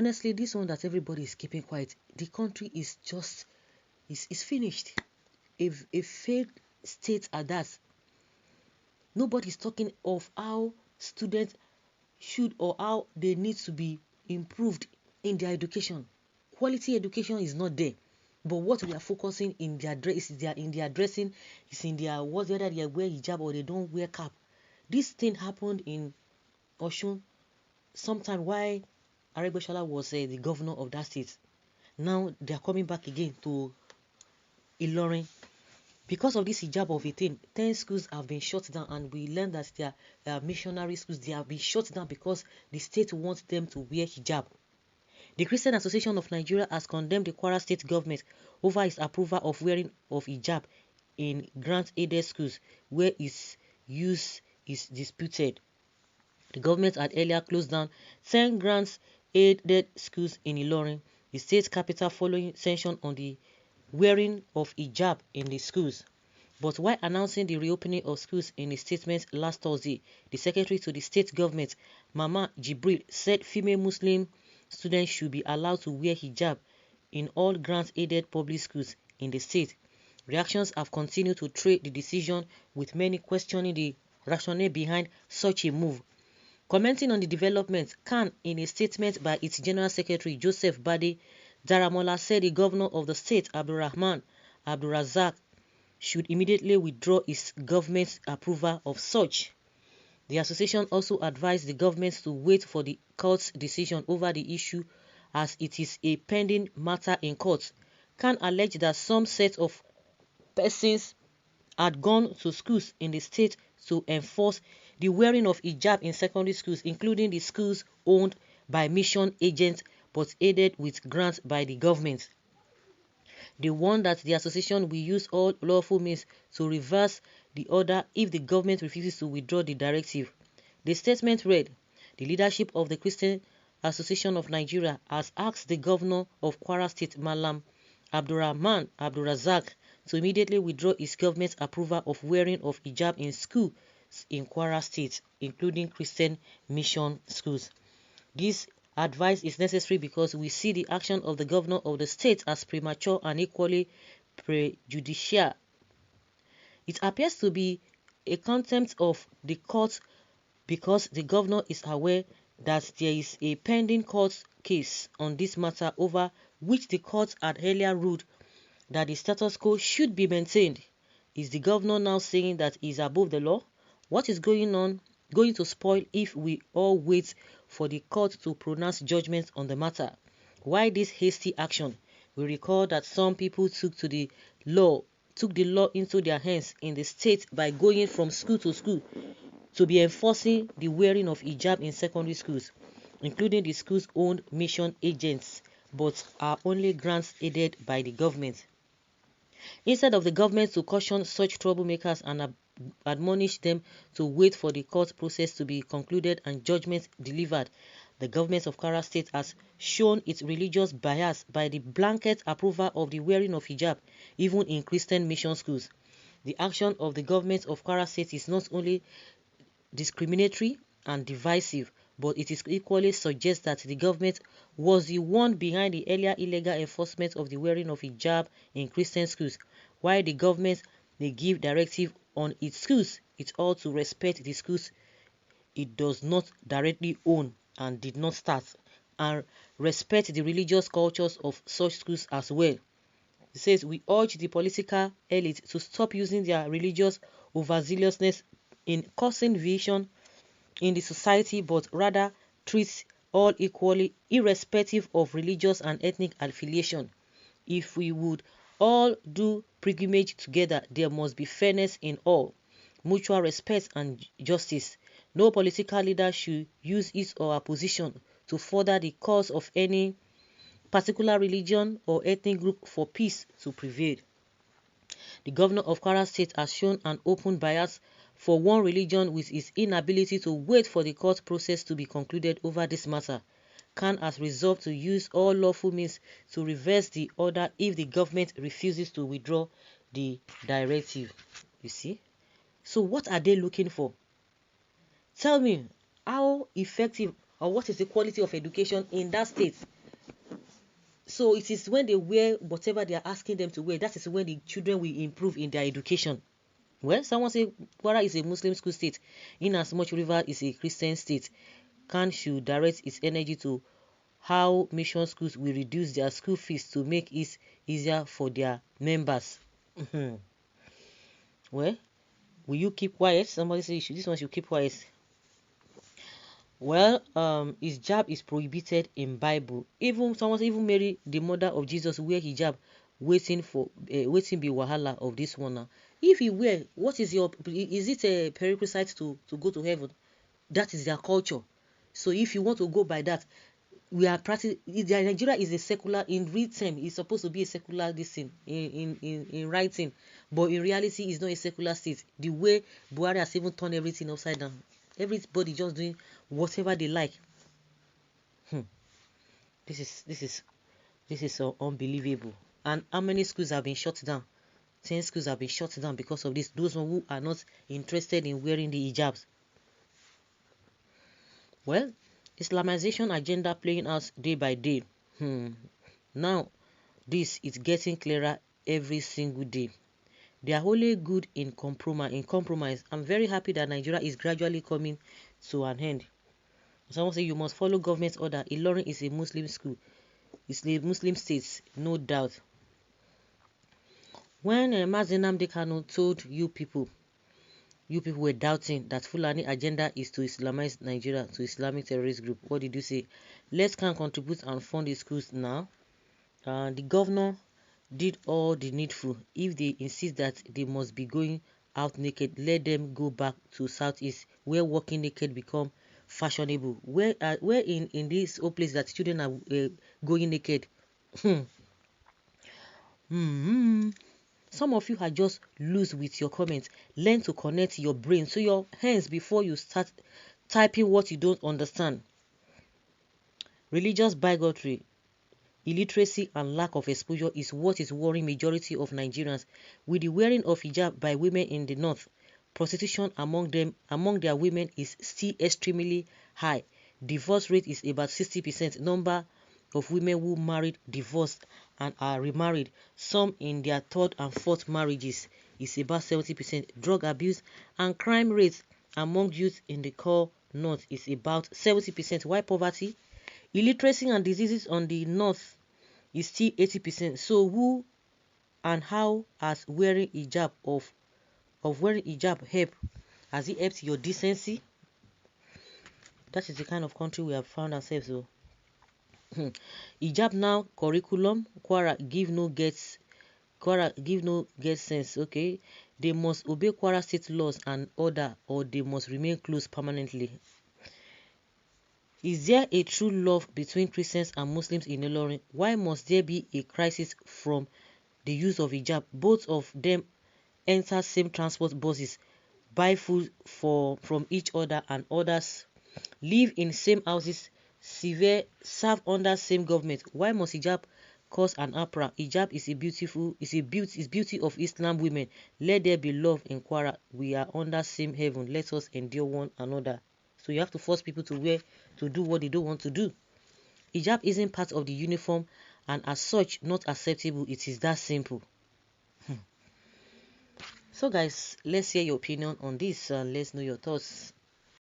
honestly, this one that everybody is keeping quiet, the country is just is finished. If a failed state at that, nobody's talking of how students should or how they need to be improved in their education. Quality education is not there. But what we are focusing in their dress is in their dressing, is in their whether they wear hijab or they don't wear cap. This thing happened in Oshun sometime while Aregbesola was the governor of that state. Now they are coming back again to Ilorin. Because of this hijab of 18, 10 schools have been shut down, and we learned that they are missionary schools. They have been shut down because the state wants them to wear hijab. The Christian Association of Nigeria has condemned the Kwara state government over its approval of wearing of hijab in grant-aided schools where its use is disputed. The government had earlier closed down 10 grant-aided schools in Ilorin, the state capital, following sanction on the wearing of hijab in the schools. But while announcing the reopening of schools in a statement last Thursday, the secretary to the state government, Mama Jibril, said female Muslim students should be allowed to wear hijab in all grant-aided public schools in the state. Reactions have continued to trail the decision, with many questioning the rationale behind such a move. Commenting on the development, CAN, in a statement by its General Secretary Joseph Bade Daramola, said the governor of the state, Abdulrahman Abdulrazak, should immediately withdraw his government's approval of such. The association also advised the government to wait for the court's decision over the issue, as it is a pending matter in court. CAN alleged that some set of persons had gone to schools in the state to enforce the wearing of hijab in secondary schools, including the schools owned by mission agents but aided with grants by the government. They warned that the association will use all lawful means to reverse the order if the government refuses to withdraw the directive. The statement read, "The leadership of the Christian Association of Nigeria has asked the governor of Kwara State, Malam Abdulrahman Abdulrazak, to immediately withdraw his government's approval of wearing of hijab in schools in Kwara State, including Christian mission schools. This advice is necessary because we see the action of the governor of the state as premature and equally prejudicial. It appears to be a contempt of the court because the governor is aware that there is a pending court case on this matter, over which the court had earlier ruled that the status quo should be maintained. Is the governor now saying that he is above the law? What is going to spoil if we all wait for the court to pronounce judgment on the matter? Why this hasty action? We recall that some people took the law into their hands in the state by going from school to school to be enforcing the wearing of hijab in secondary schools, including the schools owned mission agents, but are only grants aided by the government. Instead of the government to caution such troublemakers and admonish them to wait for the court process to be concluded and judgment delivered, the government of Kwara State has shown its religious bias by the blanket approval of the wearing of hijab, even in Christian mission schools. The action of the government of Kwara State is not only discriminatory and divisive, but it is equally suggests that the government was the one behind the earlier illegal enforcement of the wearing of hijab in Christian schools. While the government may give directive on its schools, it ought to respect the schools it does not directly own and did not start, and respect the religious cultures of such schools as well. It says, we urge the political elite to stop using their religious overzealousness in causing division in the society, but rather treat all equally, irrespective of religious and ethnic affiliation. If we would all do pilgrimage together, there must be fairness in all, mutual respect and justice. No political leader should use his or her position to further the cause of any particular religion or ethnic group for peace to prevail. The governor of Kwara State has shown an open bias for one religion with his inability to wait for the court process to be concluded over this matter. CAN has resolved to use all lawful means to reverse the order if the government refuses to withdraw the directive. You see? So what are they looking for? Tell me, how effective or what is the quality of education in that state So it is when they wear whatever they are asking them to wear, that is when the children will improve in their education. Well, someone say Kwara is a Muslim school state, in as much River is a Christian state. Khan should direct its energy to how mission schools will reduce their school fees to make it easier for their members. Well, will you keep quiet? Somebody say this one should keep quiet. Well, his hijab is prohibited in Bible. Even someone say even Mary, the mother of Jesus, wear hijab, waiting be wahala of this one now. If you wear, what is it a prerequisite to go to heaven? That is their culture. So if you want to go by that, we are practicing. Nigeria is a secular, in written it's supposed to be a secular this thing in writing, but in reality it's not a secular state. The way Buhari has even turned everything upside down, everybody just doing whatever they like. This is so unbelievable. And how many schools have been shut down? 10 schools have been shut down because of this. Those who are not interested in wearing the hijabs. Well, Islamization agenda playing out day by day. Now, this is getting clearer every single day. They are wholly good in compromise. I'm very happy that Nigeria is gradually coming to an end. Someone say you must follow government order. Ilorin is a Muslim school. It's a Muslim state, no doubt. When Mazi Nnamdi Kanu told you people were doubting that Fulani agenda is to Islamize Nigeria to Islamic terrorist group, what did you say? Let's can contribute and fund the schools now. The governor did all the needful. If they insist that they must be going out naked, let them go back to Southeast, where walking naked become fashionable. Where in this whole place that children are going naked. Some of you are just loose with your comments. Learn to connect your brain to your hands before you start typing what you don't understand. Religious bigotry, illiteracy and lack of exposure is what is worrying majority of Nigerians. With the wearing of hijab by women in the north, prostitution among their women is still extremely high. Divorce rate is about 60%. Number of women who married, divorced and are remarried, some in their third and fourth marriages, is about 70%. Drug abuse and crime rates among youth in the core north is about 70%. While poverty, illiteracy and diseases on the north is still 80%. So who and how has wearing hijab help? Has it helped your decency? That is the kind of country we have found ourselves. So hijab now curriculum, Kwara give no get sense. Okay, they must obey Kwara state laws and order, or they must remain closed permanently. Is there a true love between Christians and Muslims in Ilorin? Why must there be a crisis from the use of hijab? Both of them enter same transport buses, buy food from each other, and others live in same houses, serve under same government. Why must hijab cause an uproar? Hijab is beauty of Islam women. Let there be love in Kwara. We are under same heaven. Let us endure one another. So you have to force people to do what they don't want to do. Hijab isn't part of the uniform and as such not acceptable. It is that simple. So guys, let's hear your opinion on this and let's know your thoughts.